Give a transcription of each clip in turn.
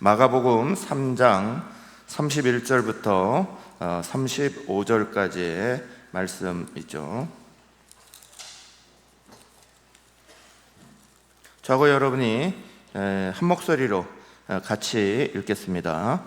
마가복음 3장 31절부터 35절까지의 말씀이죠. 저하고 여러분이 한 목소리로 같이 읽겠습니다.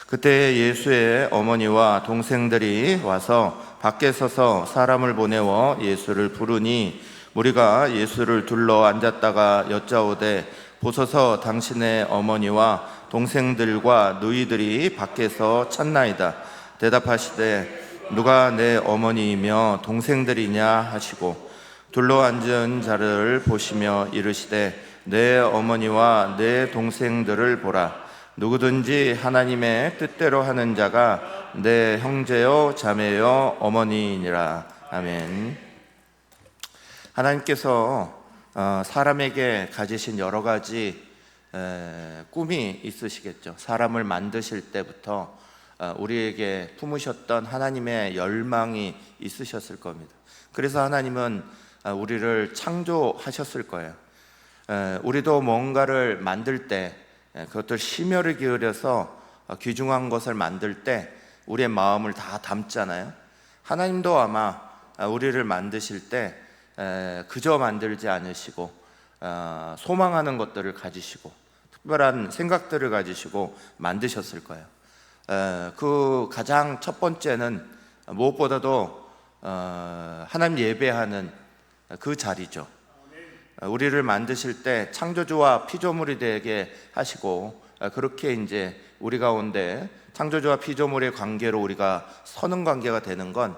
그때 예수의 어머니와 동생들이 와서 밖에 서서 사람을 보내어 예수를 부르니 무리가 예수를 둘러 앉았다가 여짜오되 보소서 당신의 어머니와 동생들과 누이들이 밖에서 찾나이다. 대답하시되 누가 내 어머니이며 동생들이냐 하시고 둘러 앉은 자를 보시며 이르시되 내 어머니와 내 동생들을 보라. 누구든지 하나님의 뜻대로 하는 자가 내 형제요 자매요 어머니이니라. 아멘. 하나님께서 사람에게 가지신 여러 가지 꿈이 있으시겠죠. 사람을 만드실 때부터 우리에게 품으셨던 하나님의 열망이 있으셨을 겁니다. 그래서 하나님은 우리를 창조하셨을 거예요. 우리도 뭔가를 만들 때 그것들 심혈을 기울여서 귀중한 것을 만들 때 우리의 마음을 다 담잖아요. 하나님도 아마 우리를 만드실 때 그저 만들지 않으시고 소망하는 것들을 가지시고 특별한 생각들을 가지시고 만드셨을 거예요. 그 가장 첫 번째는 무엇보다도 하나님 예배하는 그 자리죠. 우리를 만드실 때 창조주와 피조물이 되게 하시고 그렇게 이제 우리 가운데 창조주와 피조물의 관계로 우리가 서는 관계가 되는 건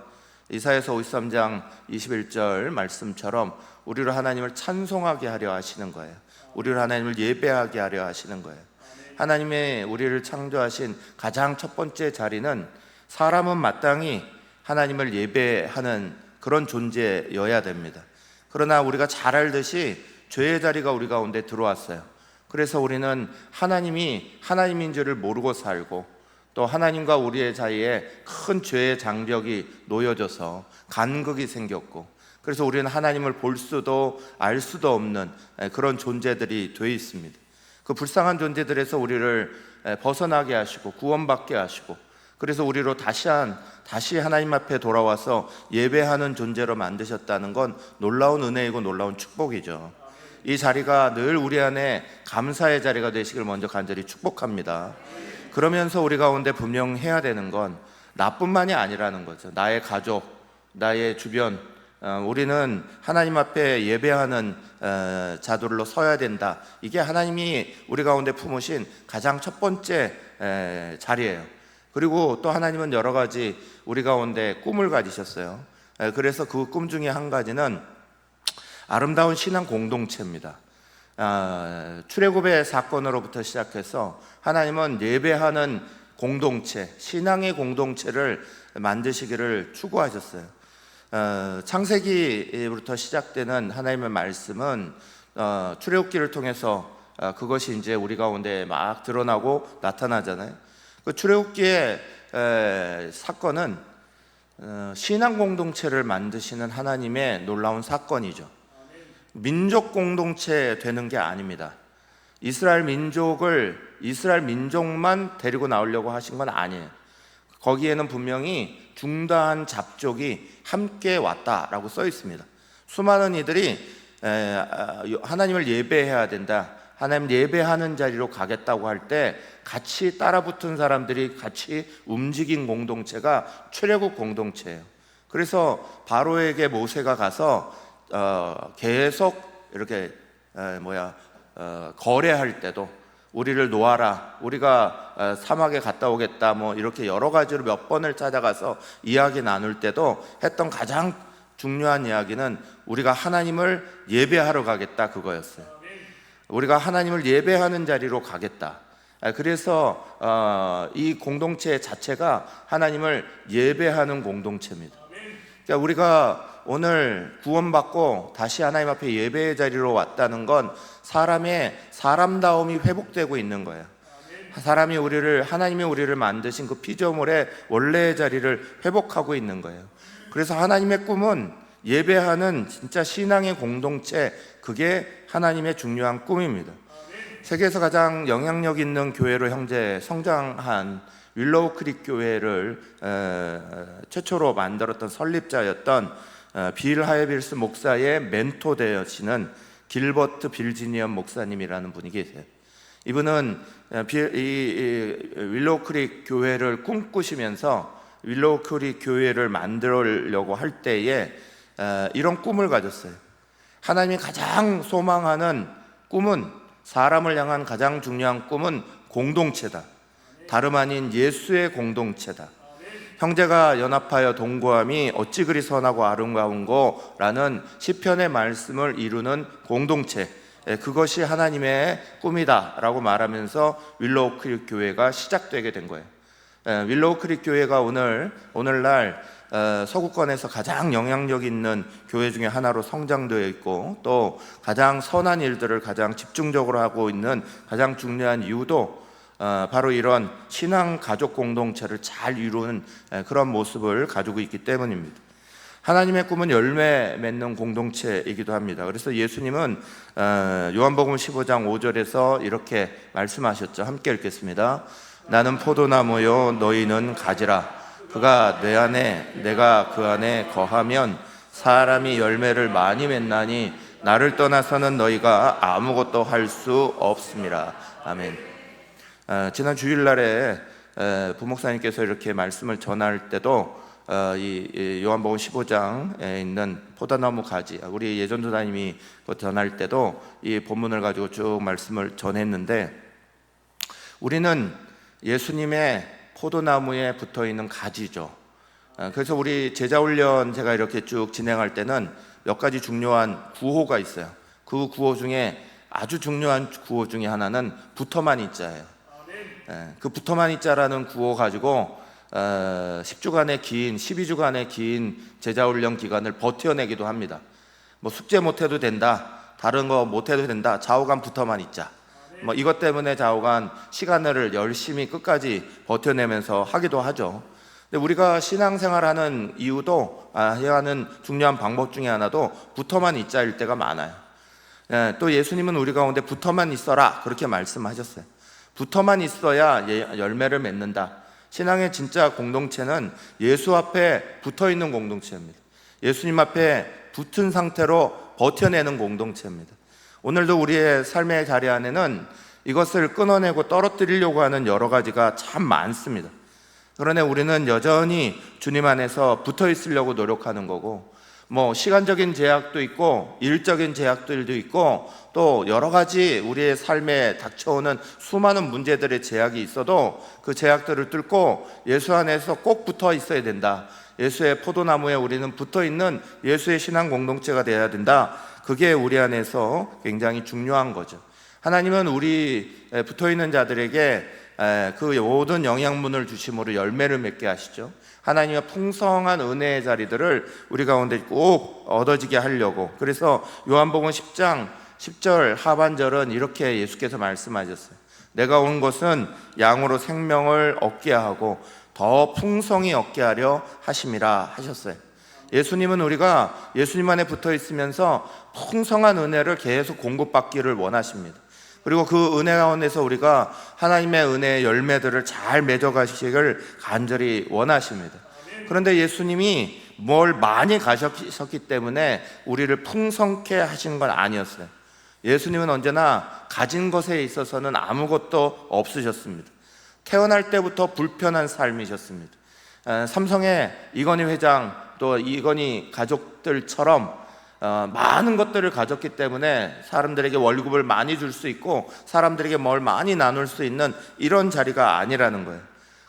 이사야서 53장 21절 말씀처럼 우리를 하나님을 찬송하게 하려 하시는 거예요. 우리를 하나님을 예배하게 하려 하시는 거예요. 하나님의 우리를 창조하신 가장 첫 번째 자리는 사람은 마땅히 하나님을 예배하는 그런 존재여야 됩니다. 그러나 우리가 잘 알듯이 죄의 자리가 우리 가운데 들어왔어요. 그래서 우리는 하나님이 하나님인 줄을 모르고 살고 또 하나님과 우리의 사이에 큰 죄의 장벽이 놓여져서 간극이 생겼고 그래서 우리는 하나님을 볼 수도 알 수도 없는 그런 존재들이 되어 있습니다. 그 불쌍한 존재들에서 우리를 벗어나게 하시고 구원받게 하시고 그래서 우리로 다시 하나님 앞에 돌아와서 예배하는 존재로 만드셨다는 건 놀라운 은혜이고 놀라운 축복이죠. 이 자리가 늘 우리 안에 감사의 자리가 되시길 먼저 간절히 축복합니다. 그러면서 우리 가운데 분명해야 되는 건 나뿐만이 아니라는 거죠. 나의 가족, 나의 주변, 우리는 하나님 앞에 예배하는 자들로 서야 된다. 이게 하나님이 우리 가운데 품으신 가장 첫 번째 자리예요. 그리고 또 하나님은 여러 가지 우리 가운데 꿈을 가지셨어요. 그래서 그 꿈 중에 한 가지는 아름다운 신앙 공동체입니다. 출애굽의 사건으로부터 시작해서 하나님은 예배하는 공동체, 신앙의 공동체를 만드시기를 추구하셨어요. 창세기부터 시작되는 하나님의 말씀은 출애굽기를 통해서 그것이 이제 우리 가운데 막 드러나고 나타나잖아요. 그 출애굽기의 사건은 신앙 공동체를 만드시는 하나님의 놀라운 사건이죠. 민족 공동체 되는 게 아닙니다. 이스라엘 민족만 데리고 나오려고 하신 건 아니에요. 거기에는 분명히 중다한 잡족이 함께 왔다라고 써 있습니다. 수많은 이들이 하나님을 예배해야 된다, 하나님 예배하는 자리로 가겠다고 할 때 같이 따라붙은 사람들이 같이 움직인 공동체가 출애굽 공동체예요. 그래서 바로에게 모세가 가서 계속 이렇게 거래할 때도 우리를 놓아라, 우리가 사막에 갔다 오겠다, 이렇게 여러 가지로 몇 번을 찾아가서 이야기 나눌 때도 했던 가장 중요한 이야기는 우리가 하나님을 예배하러 가겠다, 그거였어요. 우리가 하나님을 예배하는 자리로 가겠다. 그래서 이 공동체 자체가 하나님을 예배하는 공동체입니다. 그러니까 우리가 오늘 구원받고 다시 하나님 앞에 예배의 자리로 왔다는 건 사람의 사람다움이 회복되고 있는 거예요. 하나님이 우리를 만드신 그 피조물의 원래의 자리를 회복하고 있는 거예요. 그래서 하나님의 꿈은 예배하는 진짜 신앙의 공동체, 그게 하나님의 중요한 꿈입니다. 세계에서 가장 영향력 있는 교회로 형제 성장한 윌로우 크릭 교회를 최초로 만들었던 설립자였던 빌 하이빌스 목사의 멘토 되시는 길버트 빌지니엄 목사님이라는 분이 계세요. 이분은 윌로우 크릭 교회를 꿈꾸시면서 윌로우 크릭 교회를 만들려고 할 때에 이런 꿈을 가졌어요. 하나님이 가장 소망하는 꿈은, 사람을 향한 가장 중요한 꿈은 공동체다. 다름 아닌 예수의 공동체다. 형제가 연합하여 동거함이 어찌 그리 선하고 아름다운고 라는 시편의 말씀을 이루는 공동체, 그것이 하나님의 꿈이다 라고 말하면서 윌로우 크릭 교회가 시작되게 된 거예요. 윌로우 크릭 교회가 오늘날 서구권에서 가장 영향력 있는 교회 중에 하나로 성장되어 있고, 또 가장 선한 일들을 가장 집중적으로 하고 있는 가장 중요한 이유도 바로 이런 신앙 가족 공동체를 잘 이루는 그런 모습을 가지고 있기 때문입니다. 하나님의 꿈은 열매 맺는 공동체이기도 합니다. 그래서 예수님은 요한복음 15장 5절에서 이렇게 말씀하셨죠. 함께 읽겠습니다. 나는 포도나무요 너희는 가지라. 그가 내 안에 내가 그 안에 거하면 사람이 열매를 많이 맺나니 나를 떠나서는 너희가 아무것도 할 수 없습니다. 아멘. 지난 주일날에 부목사님께서 이렇게 말씀을 전할 때도 이 요한복음 15장에 있는 포도나무 가지, 우리 예전도사님이 전할 때도 이 본문을 가지고 쭉 말씀을 전했는데, 우리는 예수님의 포도나무에 붙어있는 가지죠. 그래서 우리 제자훈련 제가 이렇게 쭉 진행할 때는 몇 가지 중요한 구호가 있어요. 그 구호 중에 아주 중요한 구호 중에 하나는 붙어만 있자예요. 그 붙어만 있자라는 구호 가지고 10주간의 긴, 12주간의 긴 제자훈련 기간을 버텨내기도 합니다. 뭐 숙제 못해도 된다, 다른 거 못해도 된다, 좌우간 붙어만 있자, 뭐 이것 때문에 좌우간 시간을 열심히 끝까지 버텨내면서 하기도 하죠. 근데 우리가 신앙생활하는 이유도 해야 하는 중요한 방법 중에 하나도 붙어만 있자일 때가 많아요. 또 예수님은 우리 가운데 붙어만 있어라 그렇게 말씀하셨어요. 붙어만 있어야 열매를 맺는다. 신앙의 진짜 공동체는 예수 앞에 붙어있는 공동체입니다. 예수님 앞에 붙은 상태로 버텨내는 공동체입니다. 오늘도 우리의 삶의 자리 안에는 이것을 끊어내고 떨어뜨리려고 하는 여러 가지가 참 많습니다. 그러나 우리는 여전히 주님 안에서 붙어 있으려고 노력하는 거고, 뭐 시간적인 제약도 있고 일적인 제약들도 있고 또 여러 가지 우리의 삶에 닥쳐오는 수많은 문제들의 제약이 있어도 그 제약들을 뚫고 예수 안에서 꼭 붙어 있어야 된다. 예수의 포도나무에 우리는 붙어 있는 예수의 신앙 공동체가 되어야 된다. 그게 우리 안에서 굉장히 중요한 거죠. 하나님은 우리 붙어 있는 자들에게 그 모든 영양분을 주심으로 열매를 맺게 하시죠. 하나님의 풍성한 은혜의 자리들을 우리 가운데 꼭 얻어지게 하려고. 그래서 요한복음 10장 10절 하반절은 이렇게 예수께서 말씀하셨어요. 내가 온 것은 양으로 생명을 얻게 하고 더 풍성히 얻게 하려 하심이라 하셨어요. 예수님은 우리가 예수님 안에 붙어 있으면서 풍성한 은혜를 계속 공급받기를 원하십니다. 그리고 그 은혜 가운데서 우리가 하나님의 은혜의 열매들을 잘 맺어가시기를 간절히 원하십니다. 그런데 예수님이 뭘 많이 가셨기 때문에 우리를 풍성케 하신 건 아니었어요. 예수님은 언제나 가진 것에 있어서는 아무것도 없으셨습니다. 태어날 때부터 불편한 삶이셨습니다. 삼성의 이건희 회장 또 이건희 가족들처럼 많은 것들을 가졌기 때문에 사람들에게 월급을 많이 줄 수 있고 사람들에게 뭘 많이 나눌 수 있는 이런 자리가 아니라는 거예요.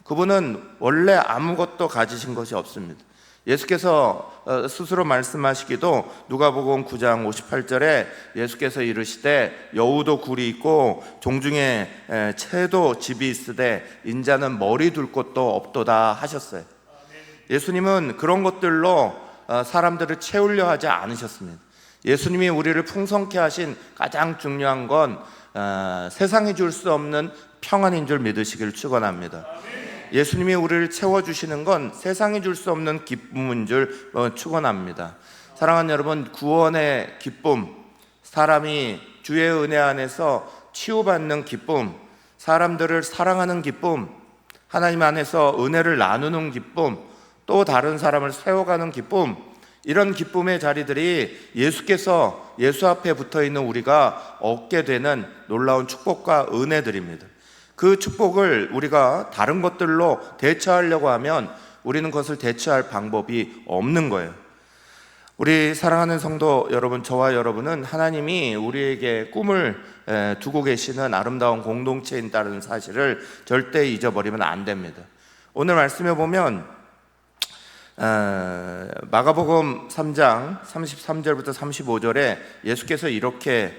그분은 원래 아무것도 가지신 것이 없습니다. 예수께서 스스로 말씀하시기도 누가복음 9장 58절에 예수께서 이르시되 여우도 굴이 있고 종중에 채도 집이 있으되 인자는 머리 둘 곳도 없도다 하셨어요. 예수님은 그런 것들로 사람들을 채우려 하지 않으셨습니다. 예수님이 우리를 풍성케 하신 가장 중요한 건 세상이 줄 수 없는 평안인 줄 믿으시길 축원합니다. 예수님이 우리를 채워주시는 건 세상이 줄 수 없는 기쁨인 줄 축원합니다. 사랑하는 여러분, 구원의 기쁨, 사람이 주의 은혜 안에서 치유받는 기쁨, 사람들을 사랑하는 기쁨, 하나님 안에서 은혜를 나누는 기쁨, 또 다른 사람을 세워가는 기쁨, 이런 기쁨의 자리들이 예수께서 예수 앞에 붙어있는 우리가 얻게 되는 놀라운 축복과 은혜들입니다. 그 축복을 우리가 다른 것들로 대처하려고 하면 우리는 그것을 대처할 방법이 없는 거예요. 우리 사랑하는 성도 여러분, 저와 여러분은 하나님이 우리에게 꿈을 두고 계시는 아름다운 공동체인다는 사실을 절대 잊어버리면 안 됩니다. 오늘 말씀에 보면 마가복음 3장 33절부터 35절에 예수께서 이렇게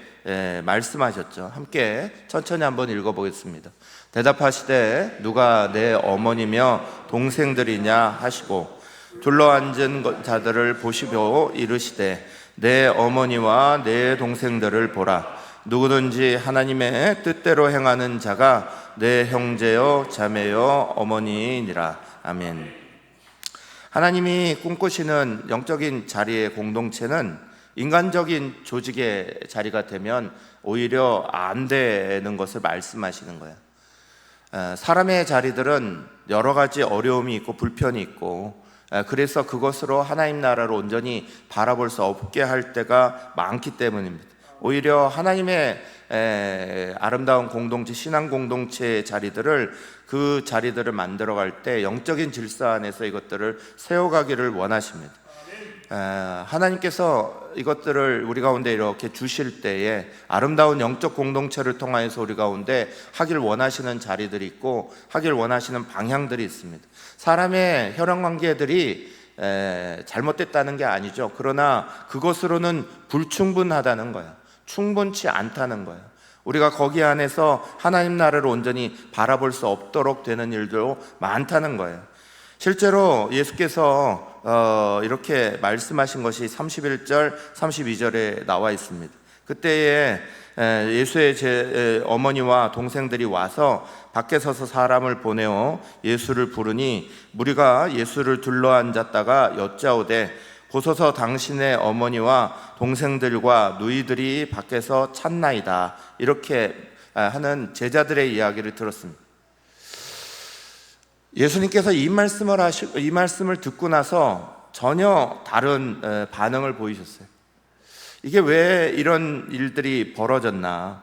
말씀하셨죠. 함께 천천히 한번 읽어보겠습니다. 대답하시되 누가 내 어머니며 동생들이냐 하시고 둘러앉은 자들을 보시고 이르시되 내 어머니와 내 동생들을 보라. 누구든지 하나님의 뜻대로 행하는 자가 내 형제요 자매요 어머니니라. 아멘. 하나님이 꿈꾸시는 영적인 자리의 공동체는 인간적인 조직의 자리가 되면 오히려 안 되는 것을 말씀하시는 거예요. 사람의 자리들은 여러 가지 어려움이 있고 불편이 있고, 그래서 그것으로 하나님 나라를 온전히 바라볼 수 없게 할 때가 많기 때문입니다. 오히려 하나님의 아름다운 공동체, 신앙 공동체의 자리들을, 그 자리들을 만들어갈 때 영적인 질서 안에서 이것들을 세워가기를 원하십니다. 하나님께서 이것들을 우리 가운데 이렇게 주실 때에 아름다운 영적 공동체를 통하여서 우리 가운데 하길 원하시는 자리들이 있고 하길 원하시는 방향들이 있습니다. 사람의 혈연관계들이 잘못됐다는 게 아니죠. 그러나 그것으로는 불충분하다는 거예요. 충분치 않다는 거예요. 우리가 거기 안에서 하나님 나라를 온전히 바라볼 수 없도록 되는 일도 많다는 거예요. 실제로 예수께서 이렇게 말씀하신 것이 31절, 32절에 나와 있습니다. 그때에 예수의 어머니와 동생들이 와서 밖에 서서 사람을 보내어 예수를 부르니 무리가 예수를 둘러앉았다가 여짜오되 보소서 당신의 어머니와 동생들과 누이들이 밖에서 찾나이다. 이렇게 하는 제자들의 이야기를 들었습니다. 예수님께서 이 말씀을 듣고 나서 전혀 다른 반응을 보이셨어요. 이게 왜 이런 일들이 벌어졌나?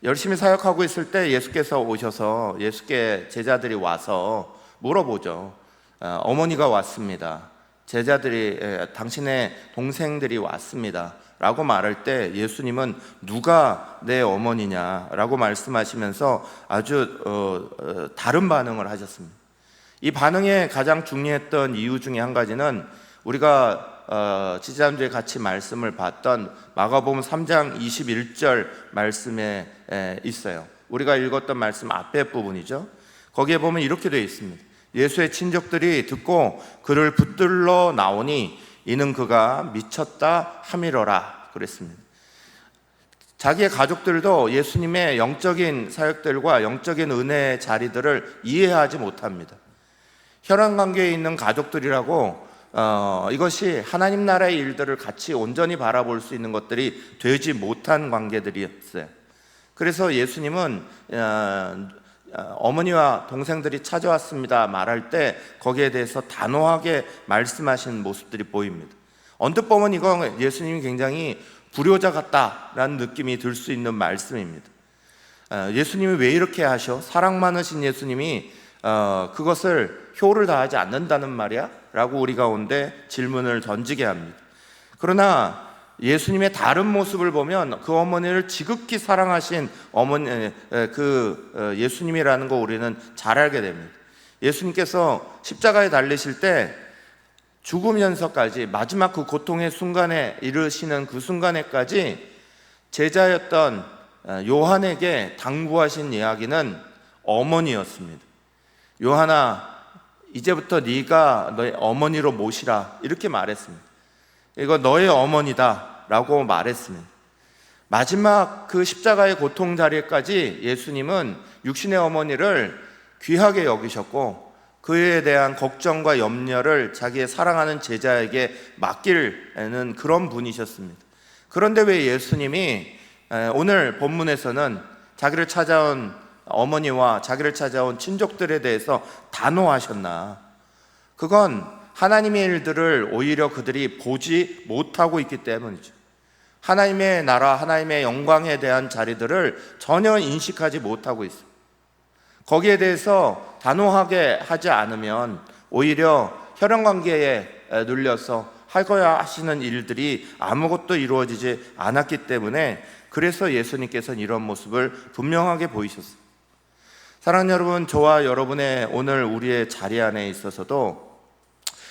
열심히 사역하고 있을 때 예수께서 오셔서 예수께 제자들이 와서 물어보죠. 어머니가 왔습니다. 제자들이 당신의 동생들이 왔습니다 라고 말할 때 예수님은 누가 내 어머니냐 라고 말씀하시면서 아주 다른 반응을 하셨습니다. 이 반응에 가장 중요했던 이유 중에 한 가지는 우리가 지지난주에 같이 말씀을 봤던 마가복음 3장 21절 말씀에 있어요. 우리가 읽었던 말씀 앞에 부분이죠. 거기에 보면 이렇게 되어 있습니다. 예수의 친족들이 듣고 그를 붙들러 나오니 이는 그가 미쳤다 함이러라 그랬습니다. 자기의 가족들도 예수님의 영적인 사역들과 영적인 은혜의 자리들을 이해하지 못합니다. 혈연관계에 있는 가족들이라고 이것이 하나님 나라의 일들을 같이 온전히 바라볼 수 있는 것들이 되지 못한 관계들이었어요. 그래서 예수님은 어머니와 동생들이 찾아왔습니다 말할 때 거기에 대해서 단호하게 말씀하시는 모습들이 보입니다. 언뜻 보면 이건 예수님이 굉장히 불효자 같다라는 느낌이 들 수 있는 말씀입니다. 예수님이 왜 이렇게 하셔? 사랑 많으신 예수님이 그것을 효를 다하지 않는다는 말이야? 라고 우리 가운데 질문을 던지게 합니다. 그러나 예수님의 다른 모습을 보면 그 어머니를 지극히 사랑하신 어머니, 예수님이라는 거 우리는 잘 알게 됩니다. 예수님께서 십자가에 달리실 때 죽으면서까지 마지막 그 고통의 순간에 이르시는 그 순간에까지 제자였던 요한에게 당부하신 이야기는 어머니였습니다. 요한아, 이제부터 네가 너의 어머니로 모시라 이렇게 말했습니다. 이거 너의 어머니다 라고 말했습니다. 마지막 그 십자가의 고통 자리까지 예수님은 육신의 어머니를 귀하게 여기셨고 그에 대한 걱정과 염려를 자기의 사랑하는 제자에게 맡기는 그런 분이셨습니다. 그런데 왜 예수님이 오늘 본문에서는 자기를 찾아온 어머니와 자기를 찾아온 친족들에 대해서 단호하셨나? 그건 하나님의 일들을 오히려 그들이 보지 못하고 있기 때문이죠. 하나님의 나라, 하나님의 영광에 대한 자리들을 전혀 인식하지 못하고 있어요. 거기에 대해서 단호하게 하지 않으면 오히려 혈연관계에 눌려서 하고야 하시는 일들이 아무것도 이루어지지 않았기 때문에, 그래서 예수님께서는 이런 모습을 분명하게 보이셨어요. 사랑하는 여러분, 저와 여러분의 오늘 우리의 자리 안에 있어서도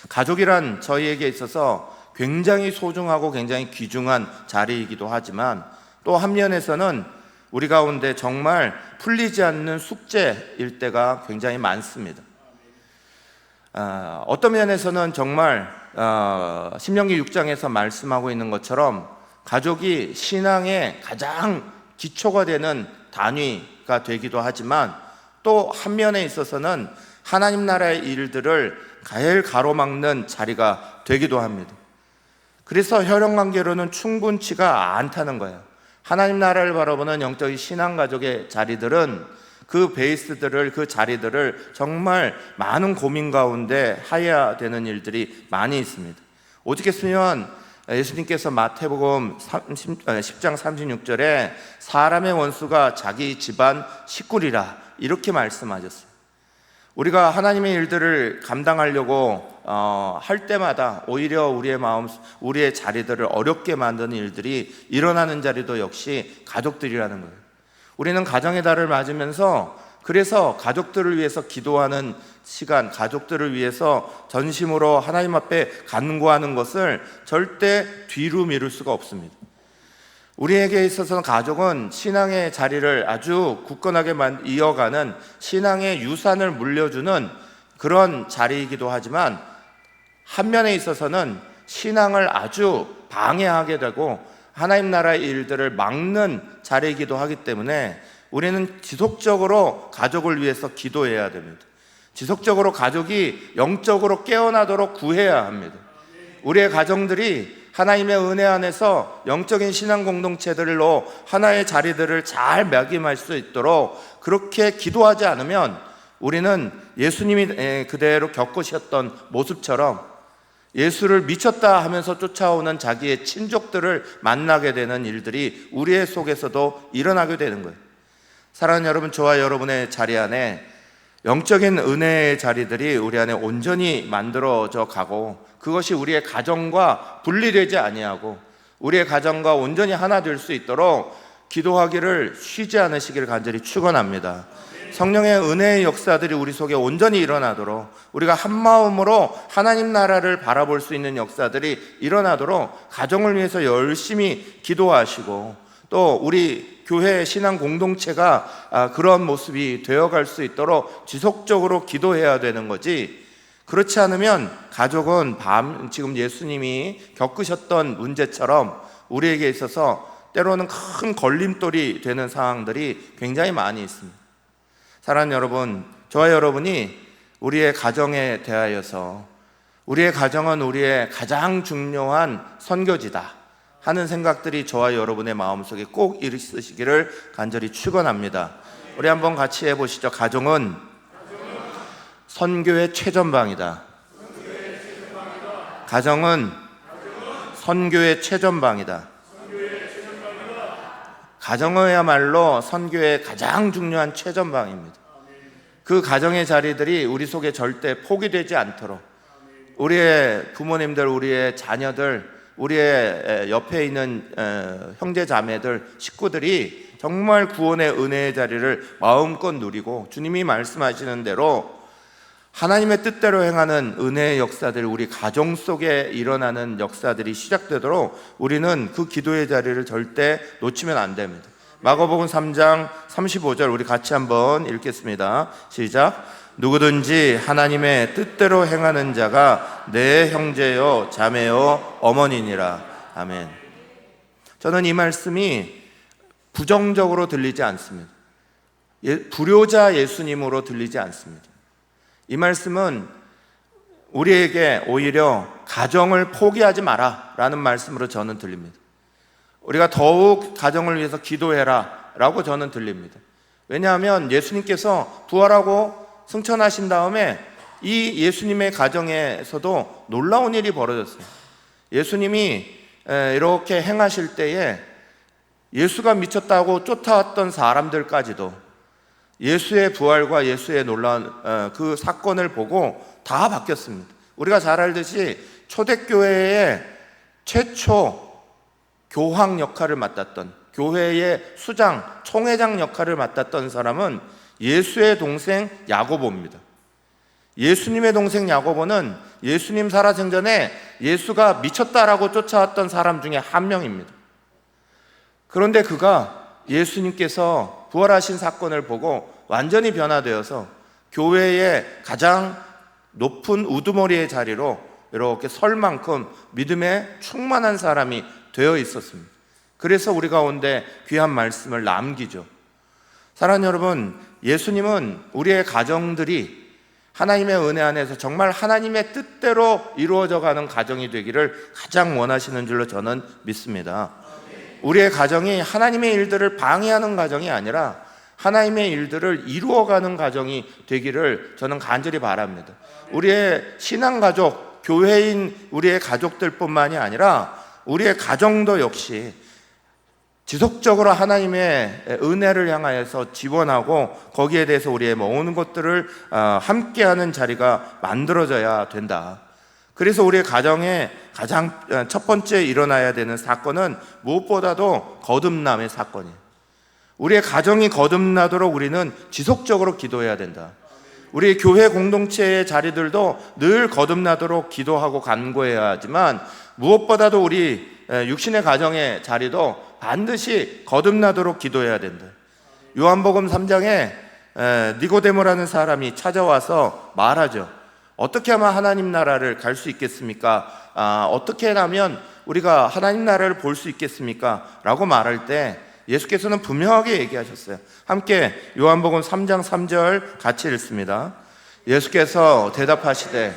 가족이란 저희에게 있어서 굉장히 소중하고 굉장히 귀중한 자리이기도 하지만, 또 한 면에서는 우리 가운데 정말 풀리지 않는 숙제일 때가 굉장히 많습니다. 어떤 면에서는 정말 신명기 6장에서 말씀하고 있는 것처럼 가족이 신앙의 가장 기초가 되는 단위가 되기도 하지만, 또 한 면에 있어서는 하나님 나라의 일들을 제일 가로막는 자리가 되기도 합니다. 그래서 혈연관계로는 충분치가 않다는 거예요. 하나님 나라를 바라보는 영적인 신앙가족의 자리들은 그 베이스들을, 그 자리들을 정말 많은 고민 가운데 하여야 되는 일들이 많이 있습니다. 오죽했으면 예수님께서 마태복음 10장 36절에 사람의 원수가 자기 집안 식구리라 이렇게 말씀하셨어요. 우리가 하나님의 일들을 감당하려고 할 때마다 오히려 우리의 마음, 우리의 자리들을 어렵게 만드는 일들이 일어나는 자리도 역시 가족들이라는 거예요. 우리는 가정의 달을 맞으면서 그래서 가족들을 위해서 기도하는 시간, 가족들을 위해서 전심으로 하나님 앞에 간구하는 것을 절대 뒤로 미룰 수가 없습니다. 우리에게 있어서는 가족은 신앙의 자리를 아주 굳건하게 이어가는 신앙의 유산을 물려주는 그런 자리이기도 하지만, 한 면에 있어서는 신앙을 아주 방해하게 되고 하나님 나라의 일들을 막는 자리이기도 하기 때문에 우리는 지속적으로 가족을 위해서 기도해야 됩니다. 지속적으로 가족이 영적으로 깨어나도록 구해야 합니다. 우리의 가정들이 하나님의 은혜 안에서 영적인 신앙 공동체들로 하나의 자리들을 잘 매김할 수 있도록 그렇게 기도하지 않으면 우리는 예수님이 그대로 겪으셨던 모습처럼 예수를 미쳤다 하면서 쫓아오는 자기의 친족들을 만나게 되는 일들이 우리의 속에서도 일어나게 되는 거예요. 사랑하는 여러분, 저와 여러분의 자리 안에 영적인 은혜의 자리들이 우리 안에 온전히 만들어져 가고, 그것이 우리의 가정과 분리되지 아니하고 우리의 가정과 온전히 하나 될 수 있도록 기도하기를 쉬지 않으시기를 간절히 축원합니다. 성령의 은혜의 역사들이 우리 속에 온전히 일어나도록, 우리가 한 마음으로 하나님 나라를 바라볼 수 있는 역사들이 일어나도록 가정을 위해서 열심히 기도하시고, 또 우리 교회 신앙 공동체가 그런 모습이 되어갈 수 있도록 지속적으로 기도해야 되는 거지, 그렇지 않으면 가족은 지금 예수님이 겪으셨던 문제처럼 우리에게 있어서 때로는 큰 걸림돌이 되는 상황들이 굉장히 많이 있습니다. 사랑하는 여러분, 저와 여러분이 우리의 가정에 대하여서 우리의 가정은 우리의 가장 중요한 선교지다 하는 생각들이 저와 여러분의 마음속에 꼭 있으시기를 간절히 축원합니다. 우리 한번 같이 해보시죠. 가정은 선교의 최전방이다. 가정은 선교의 최전방이다. 가정이야말로 선교의 가장 중요한 최전방입니다. 그 가정의 자리들이 우리 속에 절대 포기되지 않도록 우리의 부모님들, 우리의 자녀들, 우리의 옆에 있는 형제 자매들, 식구들이 정말 구원의 은혜의 자리를 마음껏 누리고 주님이 말씀하시는 대로 하나님의 뜻대로 행하는 은혜의 역사들, 우리 가정 속에 일어나는 역사들이 시작되도록 우리는 그 기도의 자리를 절대 놓치면 안 됩니다. 마가복음 3장 35절 우리 같이 한번 읽겠습니다. 시작. 누구든지 하나님의 뜻대로 행하는 자가 내 형제요 자매요 어머니니라. 아멘. 저는 이 말씀이 부정적으로 들리지 않습니다. 불효자 예수님으로 들리지 않습니다. 이 말씀은 우리에게 오히려 가정을 포기하지 마라 라는 말씀으로 저는 들립니다. 우리가 더욱 가정을 위해서 기도해라 라고 저는 들립니다. 왜냐하면 예수님께서 부활하고 승천하신 다음에 이 예수님의 가정에서도 놀라운 일이 벌어졌어요. 예수님이 이렇게 행하실 때에 예수가 미쳤다고 쫓아왔던 사람들까지도 예수의 부활과 예수의 놀라운 그 사건을 보고 다 바뀌었습니다. 우리가 잘 알듯이 초대교회의 최초 교황 역할을 맡았던, 교회의 수장, 총회장 역할을 맡았던 사람은 예수의 동생 야고보입니다. 예수님의 동생 야고보는 예수님 살아생전에 예수가 미쳤다라고 쫓아왔던 사람 중에 한 명입니다. 그런데 그가 예수님께서 부활하신 사건을 보고 완전히 변화되어서 교회의 가장 높은 우두머리의 자리로 이렇게 설 만큼 믿음에 충만한 사람이 되어 있었습니다. 그래서 우리 가운데 귀한 말씀을 남기죠. 사랑하는 여러분, 예수님은 우리의 가정들이 하나님의 은혜 안에서 정말 하나님의 뜻대로 이루어져 가는 가정이 되기를 가장 원하시는 줄로 저는 믿습니다. 우리의 가정이 하나님의 일들을 방해하는 가정이 아니라 하나님의 일들을 이루어가는 가정이 되기를 저는 간절히 바랍니다. 우리의 신앙가족, 교회인 우리의 가족들뿐만이 아니라 우리의 가정도 역시 지속적으로 하나님의 은혜를 향하여서 지원하고 거기에 대해서 우리의 모든 것들을 함께하는 자리가 만들어져야 된다. 그래서 우리의 가정에 가장 첫 번째 일어나야 되는 사건은 무엇보다도 거듭남의 사건이에요. 우리의 가정이 거듭나도록 우리는 지속적으로 기도해야 된다. 우리 교회 공동체의 자리들도 늘 거듭나도록 기도하고 간구해야 하지만 무엇보다도 우리 육신의 가정의 자리도 반드시 거듭나도록 기도해야 된다. 요한복음 3장에 니고데모라는 사람이 찾아와서 말하죠. 어떻게 하면 하나님 나라를 갈 수 있겠습니까? 어떻게 하면 우리가 하나님 나라를 볼 수 있겠습니까? 라고 말할 때 예수께서는 분명하게 얘기하셨어요. 함께 요한복음 3장 3절 같이 읽습니다. 예수께서 대답하시되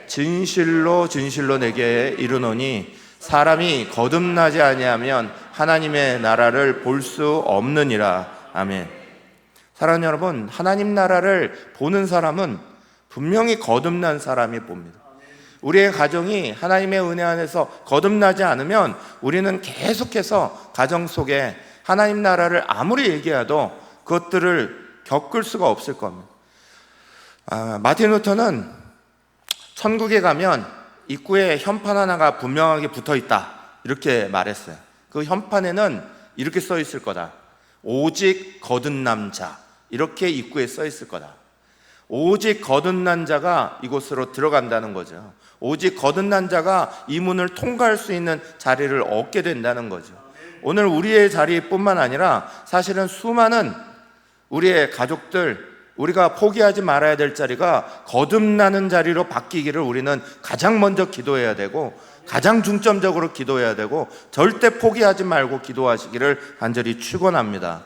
진실로 진실로 내게 이르노니 사람이 거듭나지 아니하면 하나님의 나라를 볼 수 없느니라. 아멘. 사랑하는 여러분, 하나님 나라를 보는 사람은 분명히 거듭난 사람이 봅니다. 우리의 가정이 하나님의 은혜 안에서 거듭나지 않으면 우리는 계속해서 가정 속에 하나님 나라를 아무리 얘기해도 그것들을 겪을 수가 없을 겁니다. 마틴 루터는 천국에 가면 입구에 현판 하나가 분명하게 붙어 있다 이렇게 말했어요. 그 현판에는 이렇게 써 있을 거다. 오직 거듭난 자, 이렇게 입구에 써 있을 거다. 오직 거듭난 자가 이곳으로 들어간다는 거죠. 오직 거듭난 자가 이 문을 통과할 수 있는 자리를 얻게 된다는 거죠. 오늘 우리의 자리뿐만 아니라 사실은 수많은 우리의 가족들, 우리가 포기하지 말아야 될 자리가 거듭나는 자리로 바뀌기를 우리는 가장 먼저 기도해야 되고 가장 중점적으로 기도해야 되고 절대 포기하지 말고 기도하시기를 간절히 축원합니다.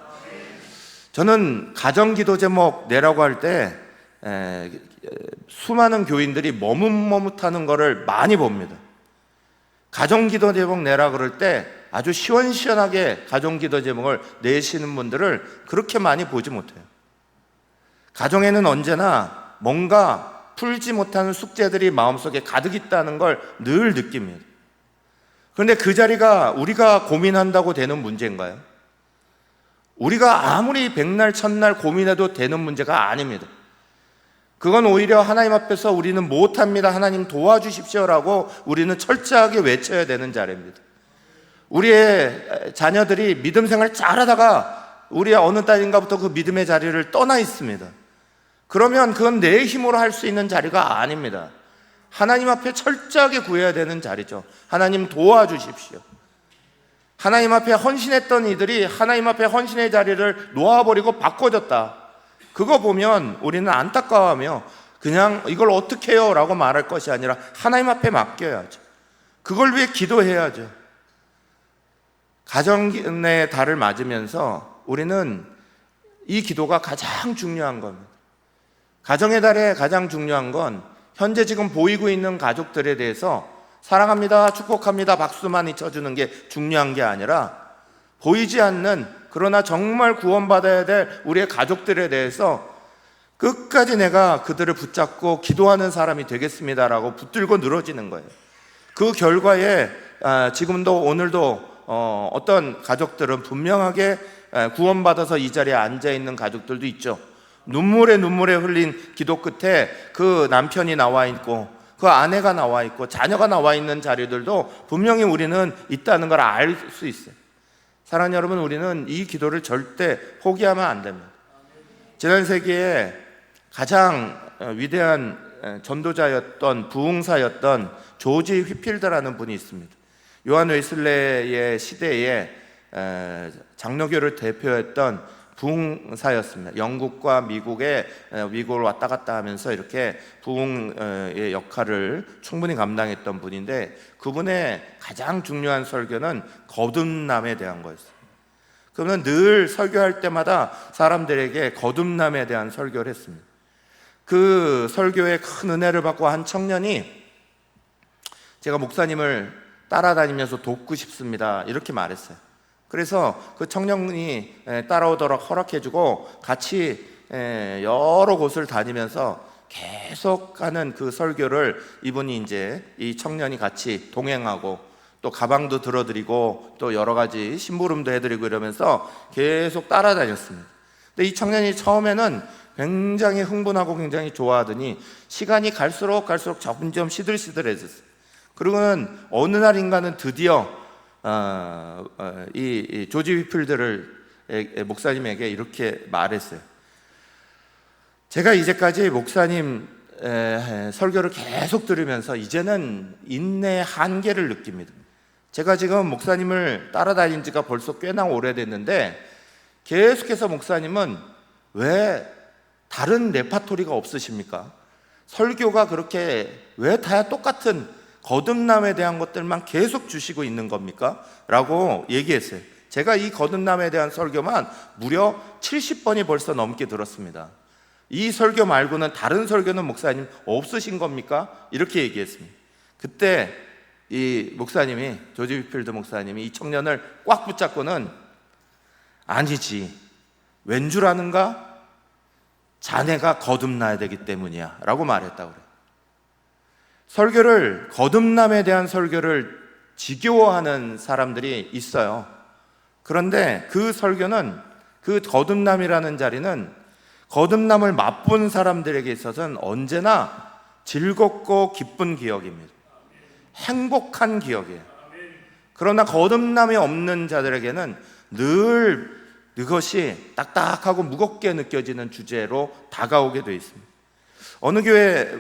저는 가정기도 제목 내라고 할 때 수많은 교인들이 머뭇머뭇하는 것을 많이 봅니다. 가정기도 제목 내라 그럴 때 아주 시원시원하게 가정기도 제목을 내시는 분들을 그렇게 많이 보지 못해요. 가정에는 언제나 뭔가 풀지 못하는 숙제들이 마음속에 가득 있다는 걸 늘 느낍니다. 그런데 그 자리가 우리가 고민한다고 되는 문제인가요? 우리가 아무리 백날 첫날 고민해도 되는 문제가 아닙니다. 그건 오히려 하나님 앞에서 우리는 못합니다, 하나님 도와주십시오라고 우리는 철저하게 외쳐야 되는 자리입니다. 우리의 자녀들이 믿음 생활 잘하다가 우리 어느 딸인가부터 그 믿음의 자리를 떠나 있습니다. 그러면 그건 내 힘으로 할 수 있는 자리가 아닙니다. 하나님 앞에 철저하게 구해야 되는 자리죠. 하나님 도와주십시오. 하나님 앞에 헌신했던 이들이 하나님 앞에 헌신의 자리를 놓아버리고 바꿔줬다. 그거 보면 우리는 안타까워하며 그냥 이걸 어떻게 해요? 라고 말할 것이 아니라 하나님 앞에 맡겨야죠. 그걸 위해 기도해야죠. 가정의 달을 맞으면서 우리는 이 기도가 가장 중요한 겁니다. 가정의 달에 가장 중요한 건 현재 지금 보이고 있는 가족들에 대해서 사랑합니다, 축복합니다, 박수만이 쳐주는 게 중요한 게 아니라 보이지 않는, 그러나 정말 구원받아야 될 우리의 가족들에 대해서 끝까지 내가 그들을 붙잡고 기도하는 사람이 되겠습니다라고 붙들고 늘어지는 거예요. 그 결과에 지금도 오늘도 어떤 가족들은 분명하게 구원받아서 이 자리에 앉아있는 가족들도 있죠. 눈물에 흘린 기도 끝에 그 남편이 나와 있고 그 아내가 나와 있고 자녀가 나와 있는 자리들도 분명히 우리는 있다는 걸 알 수 있어요. 사랑하는 여러분, 우리는 이 기도를 절대 포기하면 안 됩니다. 지난 세기에 가장 위대한 전도자였던, 부흥사였던 조지 휘필드라는 분이 있습니다. 요한 웨슬레의 시대에 장로교를 대표했던 부흥사였습니다. 영국과 미국을 왔다 갔다 하면서 이렇게 부흥의 역할을 충분히 감당했던 분인데, 그분의 가장 중요한 설교는 거듭남에 대한 거였어요. 그분은 늘 설교할 때마다 사람들에게 거듭남에 대한 설교를 했습니다. 그 설교에 큰 은혜를 받고 한 청년이 제가 목사님을 따라다니면서 돕고 싶습니다, 이렇게 말했어요. 그래서 그 청년이 따라오도록 허락해주고 같이 여러 곳을 다니면서 계속 하는 그 설교를 이분이 이제 이 청년이 같이 동행하고 또 가방도 들어드리고 또 여러 가지 심부름도 해드리고 이러면서 계속 따라다녔습니다. 근데 이 청년이 처음에는 굉장히 흥분하고 굉장히 좋아하더니 시간이 갈수록 점점 시들시들해졌어요. 그러고는 어느 날인가는 드디어 이 조지 휘필드를 목사님에게 이렇게 말했어요. 제가 이제까지 목사님 설교를 계속 들으면서 이제는 인내의 한계를 느낍니다. 제가 지금 목사님을 따라다닌 지가 벌써 꽤나 오래됐는데 계속해서 목사님은 왜 다른 레파토리가 없으십니까? 설교가 그렇게 왜 다 똑같은 거듭남에 대한 것들만 계속 주시고 있는 겁니까? 라고 얘기했어요. 제가 이 거듭남에 대한 설교만 무려 70번이 벌써 넘게 들었습니다. 이 설교 말고는 다른 설교는 목사님 없으신 겁니까? 이렇게 얘기했습니다. 그때 이 목사님이, 조지 휘필드 목사님이 이 청년을 꽉 붙잡고는 아니지, 왠 줄 아는가? 자네가 거듭나야 되기 때문이야 라고 말했다고 그래요. 설교를, 거듭남에 대한 설교를 지겨워하는 사람들이 있어요. 그런데 그 설교는, 그 거듭남이라는 자리는 거듭남을 맛본 사람들에게 있어서는 언제나 즐겁고 기쁜 기억입니다. 행복한 기억이에요. 그러나 거듭남이 없는 자들에게는 늘 그것이 딱딱하고 무겁게 느껴지는 주제로 다가오게 되어 있습니다. 어느 교회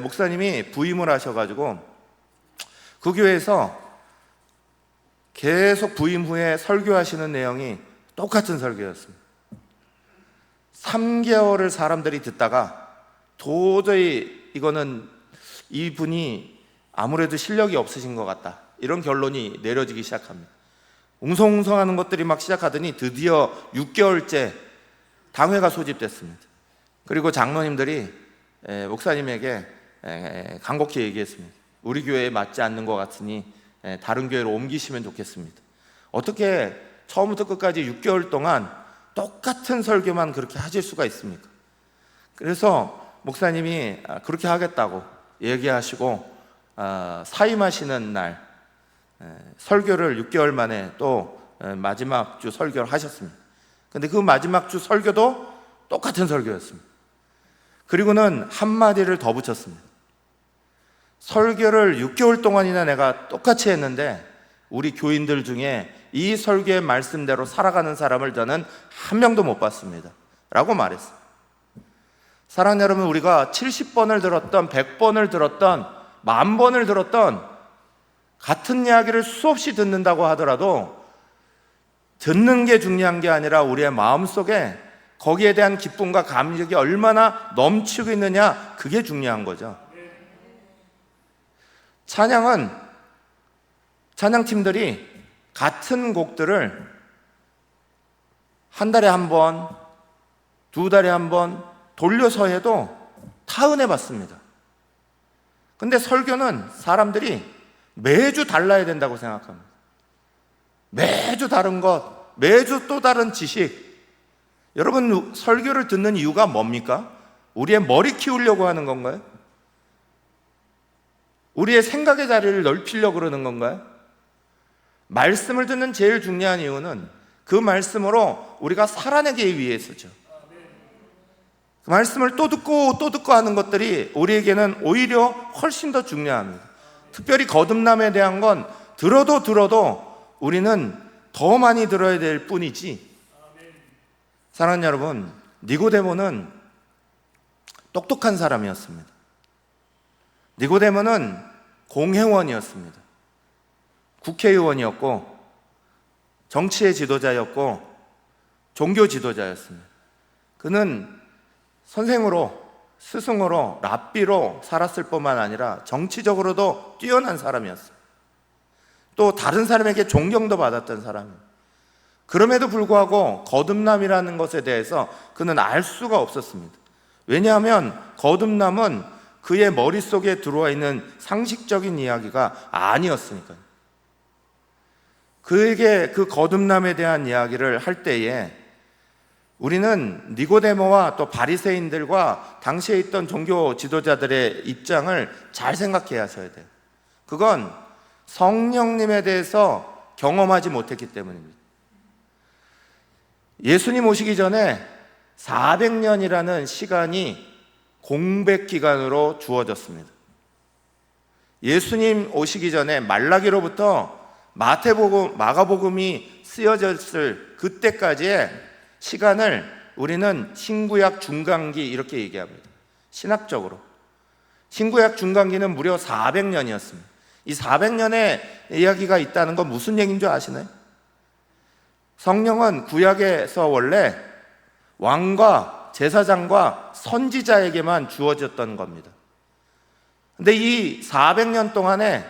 목사님이 부임을 하셔가지고 그 교회에서 계속 부임 후에 설교하시는 내용이 똑같은 설교였습니다. 3개월을 사람들이 듣다가 도저히 이거는 이분이 아무래도 실력이 없으신 것 같다, 이런 결론이 내려지기 시작합니다. 웅성웅성하는 것들이 막 시작하더니 드디어 6개월째 당회가 소집됐습니다. 그리고 장로님들이 목사님에게 간곡히 얘기했습니다. 우리 교회에 맞지 않는 것 같으니 다른 교회로 옮기시면 좋겠습니다. 어떻게 처음부터 끝까지 6개월 동안 똑같은 설교만 그렇게 하실 수가 있습니까? 그래서 목사님이 그렇게 하겠다고 얘기하시고 사임하시는 날 설교를 6개월 만에 또 마지막 주 설교를 하셨습니다. 근데 그 마지막 주 설교도 똑같은 설교였습니다. 그리고는 한마디를 더 붙였습니다. 설교를 6개월 동안이나 내가 똑같이 했는데 우리 교인들 중에 이 설교의 말씀대로 살아가는 사람을 저는 한 명도 못 봤습니다 라고 말했어요. 사랑하는 여러분, 우리가 70번을 들었던, 100번을 들었던, 10,000번을 들었던 같은 이야기를 수없이 듣는다고 하더라도 듣는 게 중요한 게 아니라 우리의 마음속에 거기에 대한 기쁨과 감격이 얼마나 넘치고 있느냐, 그게 중요한 거죠. 찬양팀들이 같은 곡들을 한 달에 한 번, 2달에 한 번 돌려서 해도 다 은혜 받습니다. 근데 설교는 사람들이 매주 달라야 된다고 생각합니다. 매주 다른 것, 매주 또 다른 지식. 여러분, 설교를 듣는 이유가 뭡니까? 우리의 머리 키우려고 하는 건가요? 우리의 생각의 자리를 넓히려고 그러는 건가요? 말씀을 듣는 제일 중요한 이유는 그 말씀으로 우리가 살아내기 위해서죠. 그 말씀을 또 듣고 또 듣고 하는 것들이 우리에게는 오히려 훨씬 더 중요합니다. 특별히 거듭남에 대한 건 들어도 우리는 더 많이 들어야 될 뿐이지. 사랑하는 여러분, 니고데모는 똑똑한 사람이었습니다. 니고데모는 공회원이었습니다. 국회의원이었고 정치의 지도자였고 종교 지도자였습니다. 그는 선생으로, 스승으로, 랍비로 살았을 뿐만 아니라 정치적으로도 뛰어난 사람이었어요. 또 다른 사람에게 존경도 받았던 사람이에요. 그럼에도 불구하고 거듭남이라는 것에 대해서 그는 알 수가 없었습니다. 왜냐하면 거듭남은 그의 머릿속에 들어와 있는 상식적인 이야기가 아니었으니까요. 그에게 그 거듭남에 대한 이야기를 할 때에 우리는 니고데모와 또 바리새인들과 당시에 있던 종교 지도자들의 입장을 잘 생각해야 하셔야 돼요. 그건 성령님에 대해서 경험하지 못했기 때문입니다. 예수님 오시기 전에 400년이라는 시간이 공백 기간으로 주어졌습니다. 예수님 오시기 전에 말라기로부터 마태복음, 마가복음이 쓰여졌을 그때까지의 시간을 우리는 신구약 중간기 이렇게 얘기합니다. 신학적으로 신구약 중간기는 무려 400년이었습니다. 이 400년의 이야기가 있다는 건 무슨 얘기인 줄 아시나요? 성령은 구약에서 원래 왕과 제사장과 선지자에게만 주어졌던 겁니다. 근데 이 400년 동안에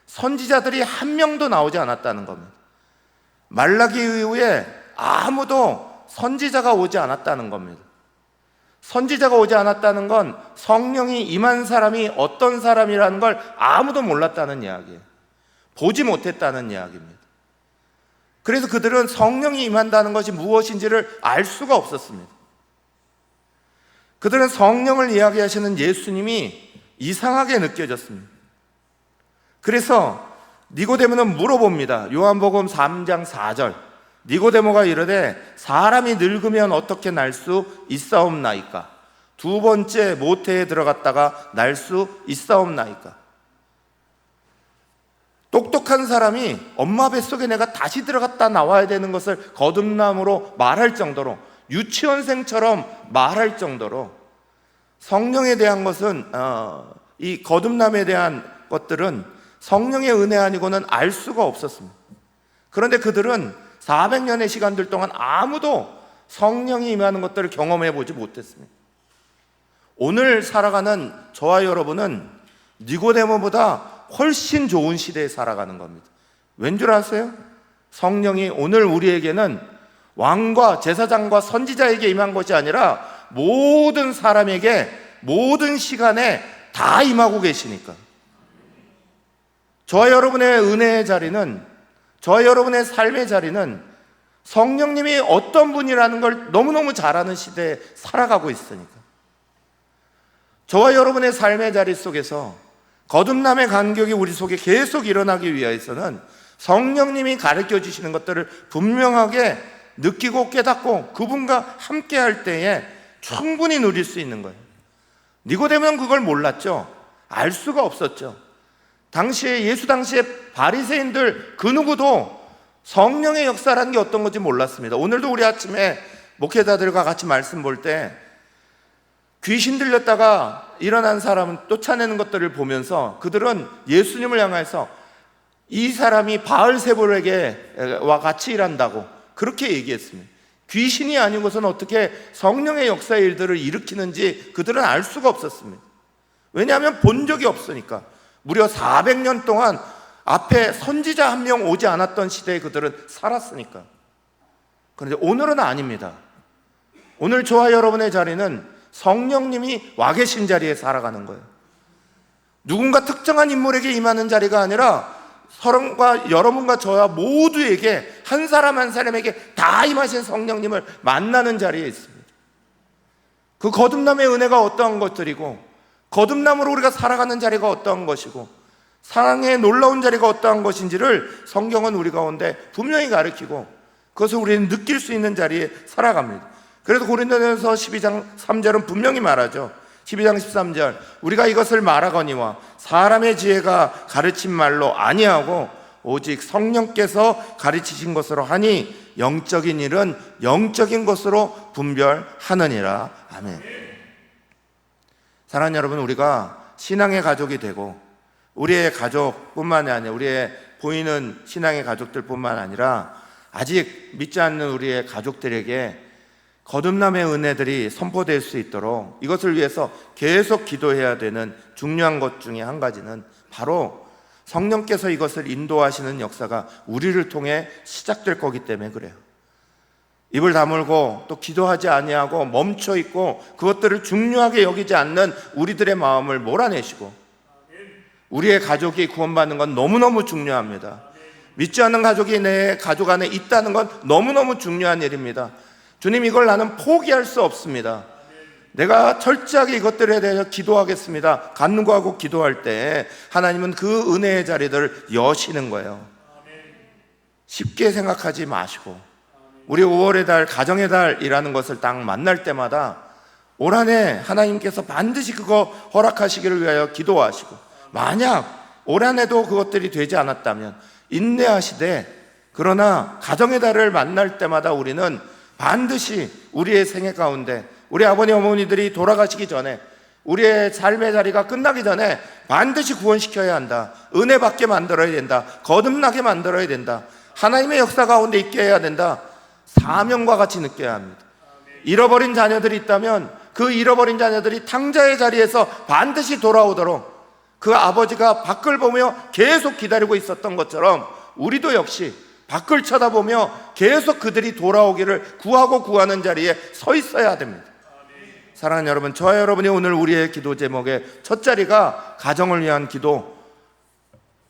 선지자들이 한 명도 나오지 않았다는 겁니다. 말라기 이후에 아무도 선지자가 오지 않았다는 겁니다. 선지자가 오지 않았다는 건 성령이 임한 사람이 어떤 사람이라는 걸 아무도 몰랐다는 이야기예요. 보지 못했다는 이야기입니다. 그래서 그들은 성령이 임한다는 것이 무엇인지를 알 수가 없었습니다. 그들은 성령을 이야기하시는 예수님이 이상하게 느껴졌습니다. 그래서 니고데모는 물어봅니다. 요한복음 3장 4절. 니고데모가 이르되 사람이 늙으면 어떻게 날 수 있사옵나이까? 두 번째 모태에 들어갔다가 날 수 있사옵나이까? 똑똑한 사람이 엄마 뱃속에 내가 다시 들어갔다 나와야 되는 것을 거듭남으로 말할 정도로, 유치원생처럼 말할 정도로 성령에 대한 것은 이 거듭남에 대한 것들은 성령의 은혜 아니고는 알 수가 없었습니다. 그런데 그들은 400년의 시간들 동안 아무도 성령이 임하는 것들을 경험해 보지 못했습니다. 오늘 살아가는 저와 여러분은 니고데모보다 훨씬 좋은 시대에 살아가는 겁니다. 왠 줄 아세요? 성령이 오늘 우리에게는 왕과 제사장과 선지자에게 임한 것이 아니라 모든 사람에게 모든 시간에 다 임하고 계시니까. 저와 여러분의 은혜의 자리는, 저와 여러분의 삶의 자리는 성령님이 어떤 분이라는 걸 너무너무 잘 아는 시대에 살아가고 있으니까. 저와 여러분의 삶의 자리 속에서 거듭남의 간격이 우리 속에 계속 일어나기 위해서는 성령님이 가르쳐 주시는 것들을 분명하게 느끼고 깨닫고 그분과 함께 할 때에 충분히 누릴 수 있는 거예요. 니고데모는 그걸 몰랐죠. 알 수가 없었죠. 예수 당시에 바리새인들 그 누구도 성령의 역사라는 게 어떤 건지 몰랐습니다. 오늘도 우리 아침에 목회자들과 같이 말씀 볼 때 귀신 들렸다가 일어난 사람은 쫓아내는 것들을 보면서 그들은 예수님을 향해서 이 사람이 바알세불에게와 같이 일한다고 그렇게 얘기했습니다. 귀신이 아니고서는 어떻게 성령의 역사의 일들을 일으키는지 그들은 알 수가 없었습니다. 왜냐하면 본 적이 없으니까. 무려 400년 동안 앞에 선지자 한 명 오지 않았던 시대에 그들은 살았으니까. 그런데 오늘은 아닙니다. 오늘 저와 여러분의 자리는 성령님이 와 계신 자리에 살아가는 거예요. 누군가 특정한 인물에게 임하는 자리가 아니라 서른과 여러분과 저와 모두에게 한 사람 한 사람에게 다 임하신 성령님을 만나는 자리에 있습니다. 그 거듭남의 은혜가 어떠한 것들이고, 거듭남으로 우리가 살아가는 자리가 어떠한 것이고, 사랑의 놀라운 자리가 어떠한 것인지를 성경은 우리 가운데 분명히 가르치고, 그것을 우리는 느낄 수 있는 자리에 살아갑니다. 그래서 고린도전서 12장 3절은 분명히 말하죠. 12장 13절, 우리가 이것을 말하거니와 사람의 지혜가 가르친 말로 아니하고 오직 성령께서 가르치신 것으로 하니 영적인 일은 영적인 것으로 분별하느니라. 아멘. 사랑하는 여러분, 우리가 신앙의 가족이 되고, 우리의 가족뿐만이 아니라 우리의 보이는 신앙의 가족들뿐만 아니라 아직 믿지 않는 우리의 가족들에게 거듭남의 은혜들이 선포될 수 있도록 이것을 위해서 계속 기도해야 되는 중요한 것 중에 한 가지는 바로 성령께서 이것을 인도하시는 역사가 우리를 통해 시작될 거기 때문에 그래요. 입을 다물고 또 기도하지 아니하고 멈춰 있고 그것들을 중요하게 여기지 않는 우리들의 마음을 몰아내시고, 우리의 가족이 구원받는 건 너무너무 중요합니다. 믿지 않는 가족이 내 가족 안에 있다는 건 너무너무 중요한 일입니다. 주님, 이걸 나는 포기할 수 없습니다. 내가 철저하게 이것들에 대해서 기도하겠습니다. 간구하고 기도할 때 하나님은 그 은혜의 자리들을 여시는 거예요. 쉽게 생각하지 마시고, 우리 5월의 달, 가정의 달이라는 것을 딱 만날 때마다 올 한 해 하나님께서 반드시 그거 허락하시기를 위하여 기도하시고, 만약 올 한 해도 그것들이 되지 않았다면 인내하시되, 그러나 가정의 달을 만날 때마다 우리는 반드시 우리의 생애 가운데 우리 아버님 어머니들이 돌아가시기 전에, 우리의 삶의 자리가 끝나기 전에 반드시 구원시켜야 한다. 은혜 받게 만들어야 된다. 거듭나게 만들어야 된다. 하나님의 역사 가운데 있게 해야 된다. 사명과 같이 느껴야 합니다. 잃어버린 자녀들이 있다면 그 잃어버린 자녀들이 탕자의 자리에서 반드시 돌아오도록 그 아버지가 밖을 보며 계속 기다리고 있었던 것처럼 우리도 역시 밖을 쳐다보며 계속 그들이 돌아오기를 구하고 구하는 자리에 서 있어야 됩니다. 사랑하는 여러분, 저와 여러분이 오늘 우리의 기도 제목의 첫 자리가 가정을 위한 기도,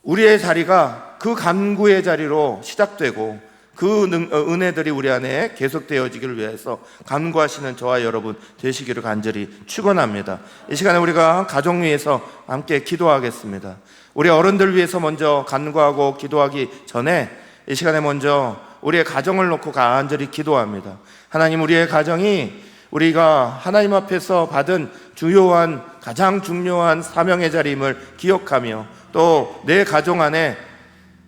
우리의 자리가 그 간구의 자리로 시작되고 그 은혜들이 우리 안에 계속되어지기를 위해서 간구하시는 저와 여러분 되시기를 간절히 축원합니다. 이 시간에 우리가 가정 위해서 함께 기도하겠습니다. 우리 어른들 위해서 먼저 간구하고 기도하기 전에 이 시간에 먼저 우리의 가정을 놓고 간절히 기도합니다. 하나님, 우리의 가정이 우리가 하나님 앞에서 받은 주요한, 가장 중요한 사명의 자리임을 기억하며, 또 내 가정 안에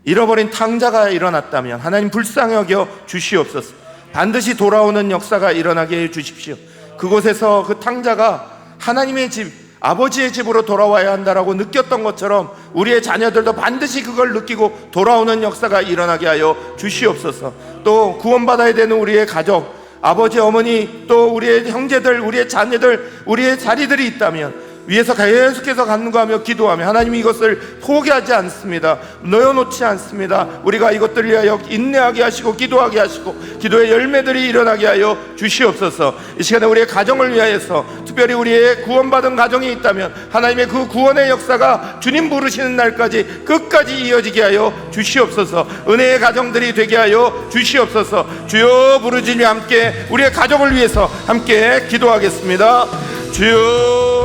잃어버린 탕자가 일어났다면 하나님 불쌍히 여겨 주시옵소서. 반드시 돌아오는 역사가 일어나게 해 주십시오. 그곳에서 그 탕자가 하나님의 집, 아버지의 집으로 돌아와야 한다라고 느꼈던 것처럼 우리의 자녀들도 반드시 그걸 느끼고 돌아오는 역사가 일어나게 하여 주시옵소서. 또 구원받아야 되는 우리의 가족, 아버지, 어머니, 또 우리의 형제들, 우리의 자녀들, 우리의 자리들이 있다면 위에서 계속해서 간구하며 기도하며 하나님이 이것을 포기하지 않습니다. 놓여놓지 않습니다. 우리가 이것들을 위하여 인내하게 하시고 기도하게 하시고 기도의 열매들이 일어나게 하여 주시옵소서. 이 시간에 우리의 가정을 위하여서, 특별히 우리의 구원받은 가정이 있다면 하나님의 그 구원의 역사가 주님 부르시는 날까지 끝까지 이어지게 하여 주시옵소서. 은혜의 가정들이 되게 하여 주시옵소서. 주여 부르짖으며 함께 우리의 가족을 위해서 함께 기도하겠습니다. 주여